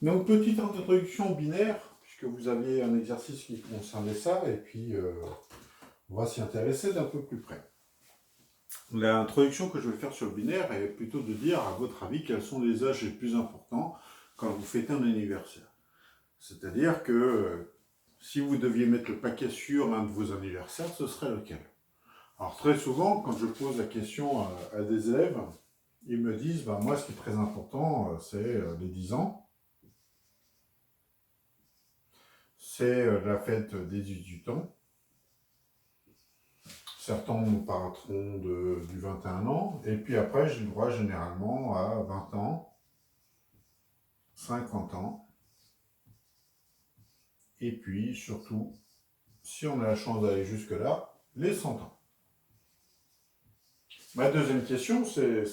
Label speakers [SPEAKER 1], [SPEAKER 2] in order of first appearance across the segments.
[SPEAKER 1] Donc, petite introduction au binaire, puisque vous aviez un exercice qui concernait ça, et puis on va s'y intéresser d'un peu plus près. L'introduction que je vais faire sur le binaire est plutôt de dire, à votre avis, quels sont les âges les plus importants quand vous fêtez un anniversaire. C'est-à-dire que si vous deviez mettre le paquet sur l'un de vos anniversaires, ce serait lequel? Alors très souvent, quand je pose la question à des élèves, ils me disent, ben, moi ce qui est très important, c'est les 10 ans. C'est la fête des 18 ans. Certains nous parleront du 21 ans. Et puis après, j'ai le droit généralement à 20 ans, 50 ans. Et puis surtout, si on a la chance d'aller jusque-là, les 100 ans. Ma deuxième question, c'est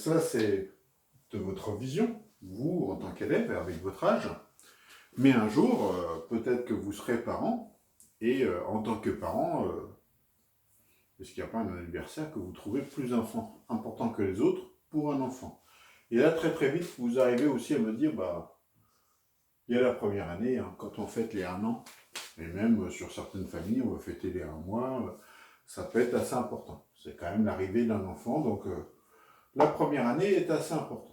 [SPEAKER 1] de votre vision, vous en tant qu'élève, avec votre âge. Mais un jour, peut-être que vous serez parent. Et en tant que parent, est-ce qu'il n'y a pas un anniversaire que vous trouvez plus important que les autres pour un enfant? Et là, très très vite, vous arrivez aussi à me dire, bah, il y a la première année, hein, quand on fête les 1 an, et même sur certaines familles, on va fêter les 1 mois, ça peut être assez important. C'est quand même l'arrivée d'un enfant, donc la première année est assez importante.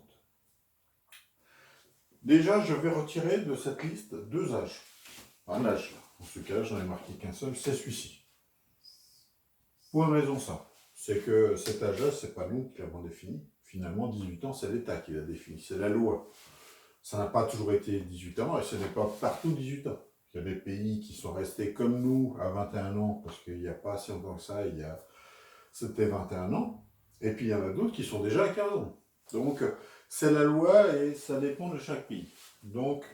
[SPEAKER 1] Déjà, je vais retirer de cette liste 2 âges. Un âge, en ce cas, j'en ai marqué qu'un seul, c'est celui-ci. Pour une raison simple, c'est que cet âge-là, c'est pas nous qui l'avons défini. Finalement, 18 ans, c'est l'État qui l'a défini, c'est la loi. Ça n'a pas toujours été 18 ans, et ce n'est pas partout 18 ans. Il y a des pays qui sont restés comme nous à 21 ans, parce qu'il n'y a pas si longtemps que ça, c'était 21 ans. Et puis il y en a d'autres qui sont déjà à 15 ans. Donc c'est la loi et ça dépend de chaque pays. Donc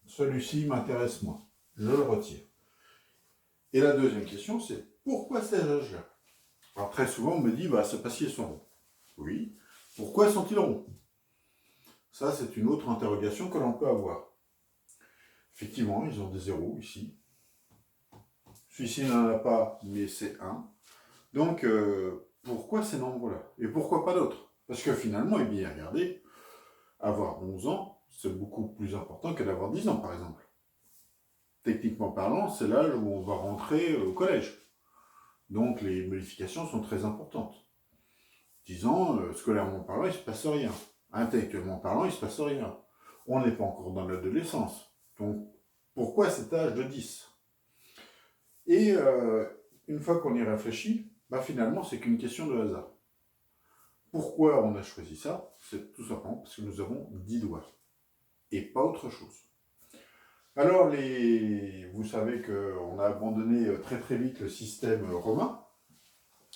[SPEAKER 1] celui-ci m'intéresse moins. Je le retire. Et la deuxième question, c'est pourquoi ces âges-là? Alors très souvent on me dit, bah, c'est parce qu'ils sont ronds. Oui. Pourquoi sont-ils ronds? Ça, c'est une autre interrogation que l'on peut avoir. Effectivement, ils ont des zéros ici. Celui-ci n'en a pas, mais c'est 1. Donc, pourquoi ces nombres-là? Et pourquoi pas d'autres? Parce que finalement, et bien regardez, avoir 11 ans, c'est beaucoup plus important que d'avoir 10 ans, par exemple. Techniquement parlant, c'est l'âge où on va rentrer au collège. Donc, les modifications sont très importantes. 10 ans, scolairement parlant, il ne se passe rien. Intellectuellement parlant, il ne se passe rien. On n'est pas encore dans l'adolescence. Donc, pourquoi cet âge de 10? Et une fois qu'on y réfléchit, bah finalement, c'est qu'une question de hasard. Pourquoi on a choisi ça? C'est tout simplement parce que nous avons 10 doigts. Et pas autre chose. Alors, vous savez qu'on a abandonné très très vite le système romain.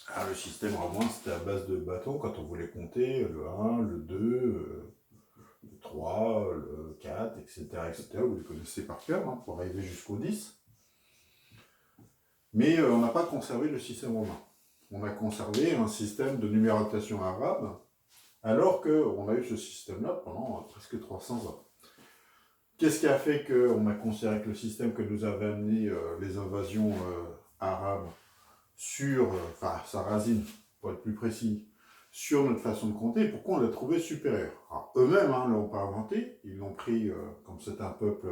[SPEAKER 1] Alors, le système romain, c'était à base de bâtons quand on voulait compter le 1, le 2, le 3, le 4, etc. etc. Vous les connaissez par cœur, hein, pour arriver jusqu'au 10. Mais on n'a pas conservé le système romain. On a conservé un système de numérotation arabe, alors qu'on a eu ce système-là pendant presque 300 ans. Qu'est-ce qui a fait qu'on a considéré que le système que nous avaient amené les invasions arabes sur, sarrasines, pour être plus précis, sur notre façon de compter, pourquoi on l'a trouvé supérieur? Alors, eux-mêmes ne l'ont pas inventé, ils l'ont pris, comme c'est un peuple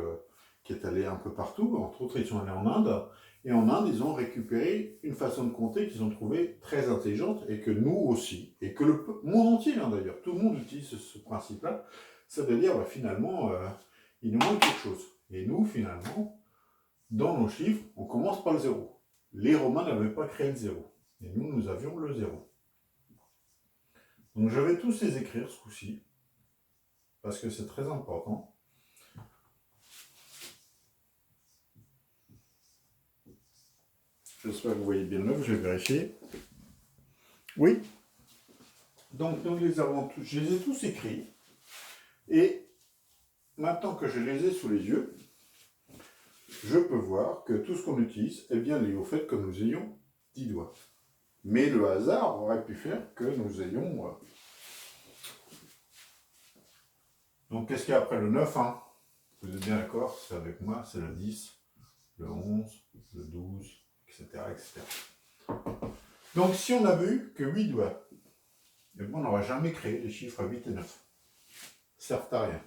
[SPEAKER 1] qui est allé un peu partout, entre autres ils sont allés en Inde, et en Inde ils ont récupéré une façon de compter qu'ils ont trouvée très intelligente, et que nous aussi, et que le monde entier d'ailleurs, tout le monde utilise ce principe-là, c'est-à-dire finalement, il nous manque quelque chose. Et nous finalement, dans nos chiffres, on commence par le zéro. Les Romains n'avaient pas créé le zéro, et nous, nous avions le zéro. Donc je vais tous les écrire ce coup-ci, parce que c'est très important. J'espère que vous voyez bien l'œuvre, je vais vérifier. Oui. Donc je les ai tous écrits. Et maintenant que je les ai sous les yeux, je peux voir que tout ce qu'on utilise est bien lié au fait que nous ayons 10 doigts. Mais le hasard aurait pu faire que nous ayons... Donc qu'est-ce qu'il y a après le 9, hein? Vous êtes bien d'accord? C'est avec moi, c'est le 10, le 11, le 12, etc. etc. Donc si on a vu que 8 doigts, on n'aurait jamais créé les chiffres 8 et 9. Servent à rien.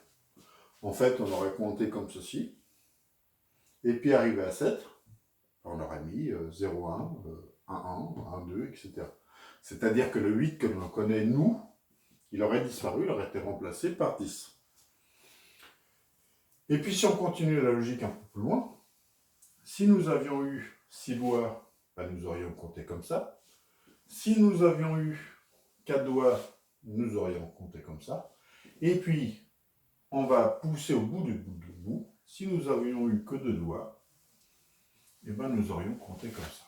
[SPEAKER 1] en fait, on aurait compté comme ceci. Et puis arrivé à 7, on aurait mis 0, 1, 1, 1, 1, 2, etc. C'est-à-dire que le 8 que l'on connaît, nous, il aurait disparu, il aurait été remplacé par 10. Et puis si on continue la logique un peu plus loin, si nous avions eu 6 doigts, ben, nous aurions compté comme ça. Si nous avions eu 4 doigts, nous aurions compté comme ça. Et puis, on va pousser au bout du bout. Si nous avions eu que 2 doigts, eh ben, nous aurions compté comme ça.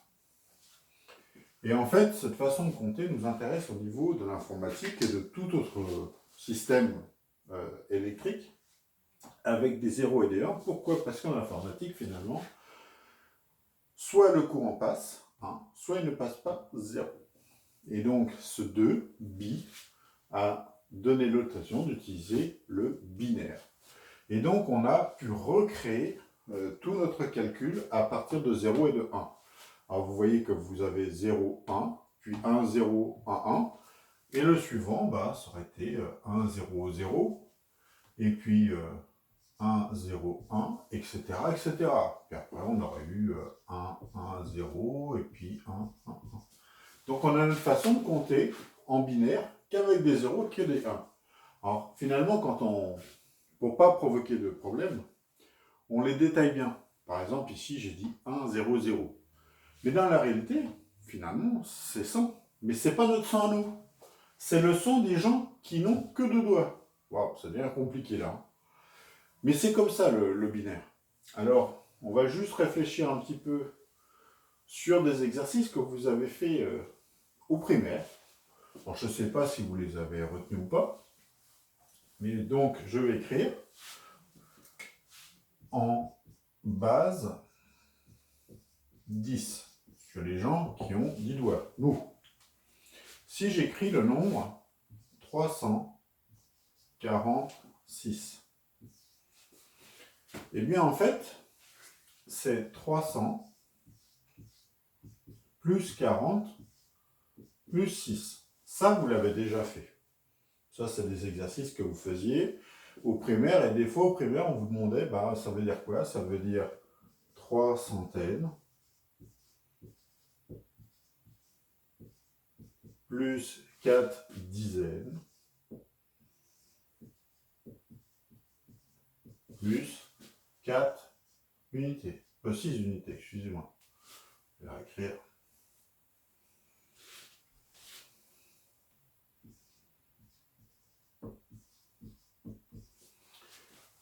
[SPEAKER 1] Et en fait, cette façon de compter nous intéresse au niveau de l'informatique et de tout autre système électrique avec des 0 et des 1. Pourquoi? Parce qu'en informatique, finalement, soit le courant passe, soit il ne passe pas 0. Et donc, ce 2, bi, a donné l'occasion d'utiliser le binaire. Et donc, on a pu recréer tout notre calcul à partir de 0 et de 1. Alors, vous voyez que vous avez 0, 1, puis 1, 0, 1, 1. Et le suivant, bah, ça aurait été 1, 0, 0. Et puis 1, 0, 1, etc., etc. Puis après, on aurait eu 1, 1, 0, et puis 1, 1, 1. Donc, on a une façon de compter en binaire qu'avec des 0 que des 1. Alors, finalement, pour ne pas provoquer de problème, on les détaille bien. Par exemple, ici, j'ai dit 1, 0, 0. Mais dans la réalité, finalement, c'est 100. Mais ce n'est pas notre 100 à nous. C'est le 100 des gens qui n'ont que 2 doigts. Waouh, ça devient compliqué là. Mais c'est comme ça le binaire. Alors, on va juste réfléchir un petit peu sur des exercices que vous avez fait au primaire. Alors, je ne sais pas si vous les avez retenus ou pas. Mais donc, je vais écrire en base 10 sur les gens qui ont 10 doigts. Nous. Si j'écris le nombre 346, eh bien en fait, c'est 300 plus 40 plus 6. Ça, vous l'avez déjà fait. Ça, c'est des exercices que vous faisiez au primaire. Et des fois, au primaire, on vous demandait, bah, ça veut dire quoi? Ça veut dire 3 centaines plus 4 dizaines plus 4 unités. 6 unités, excusez-moi. Je vais écrire.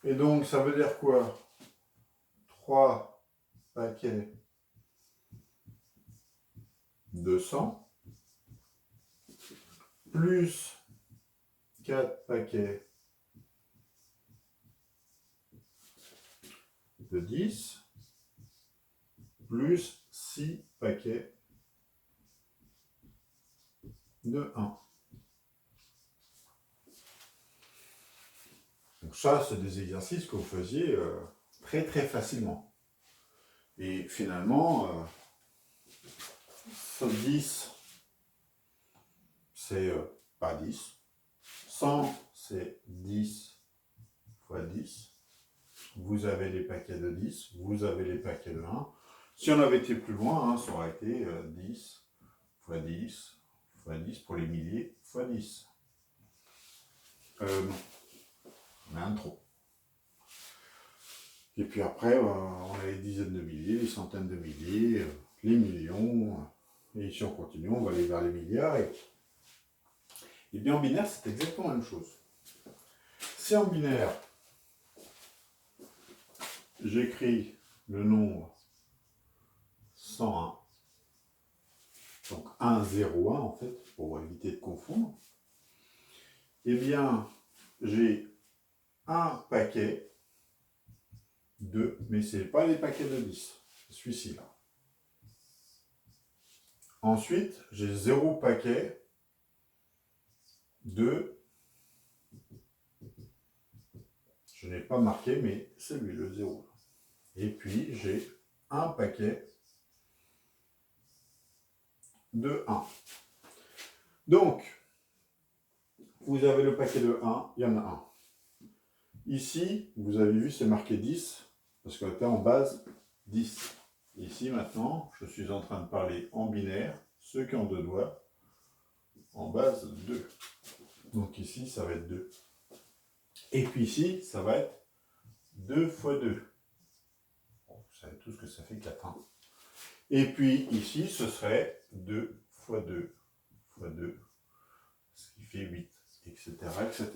[SPEAKER 1] Et donc, ça veut dire quoi? 3 paquets de 100 plus 4 paquets de 10 plus 6 paquets de 1. Donc ça, c'est des exercices que vous faisiez très très facilement. Et finalement, ce 10, c'est pas 10. 100, c'est 10 fois 10. Vous avez les paquets de 10, vous avez les paquets de 1. Si on avait été plus loin, ça aurait été 10 fois 10 fois 10 pour les milliers fois 10. Non, on a un trop. Et puis après, on a les dizaines de milliers, les centaines de milliers, les millions. Et si on continue, on va aller vers les milliards. Et bien en binaire, c'est exactement la même chose. Si en binaire, j'écris le nombre 101, donc 1, 0, 1 en fait, pour éviter de confondre, eh bien, j'ai un paquet de, mais ce n'est pas les paquets de 10, c'est celui-ci là. Ensuite, j'ai 0 paquet de, je n'ai pas marqué, mais c'est lui le 0. Et puis, j'ai un paquet de 1. Donc, vous avez le paquet de 1, il y en a un. Ici, vous avez vu, c'est marqué 10, parce qu'on était en base 10. Ici, maintenant, je suis en train de parler en binaire, ceux qui ont 2 doigts, en base 2. Donc ici, ça va être 2. Et puis ici, ça va être 2 fois 2. Bon, vous savez tous que ça fait 4. Hein. Et puis ici, ce serait 2 fois 2 fois 2, ce qui fait 8, etc. etc.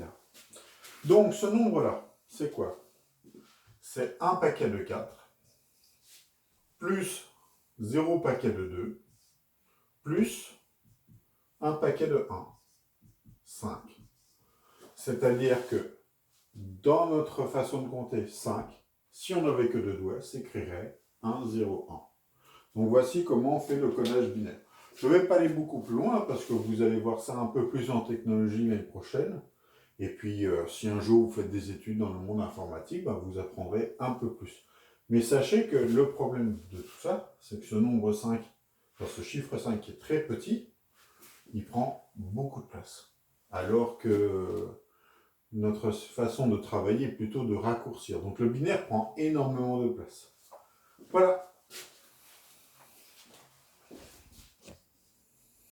[SPEAKER 1] Donc ce nombre-là, c'est quoi? C'est un paquet de 4, plus 0 paquet de 2, plus un paquet de 1, 5. C'est-à-dire que dans notre façon de compter 5, si on n'avait que 2 doigts, s'écrirait 1, 0, 1. Donc voici comment on fait le codage binaire. Je ne vais pas aller beaucoup plus loin parce que vous allez voir ça un peu plus en technologie l'année prochaine. Et puis, si un jour vous faites des études dans le monde informatique, ben, vous apprendrez un peu plus. Mais sachez que le problème de tout ça, c'est que ce nombre 5, enfin, ce chiffre 5 qui est très petit, il prend beaucoup de place. Alors que notre façon de travailler est plutôt de raccourcir. Donc le binaire prend énormément de place. Voilà.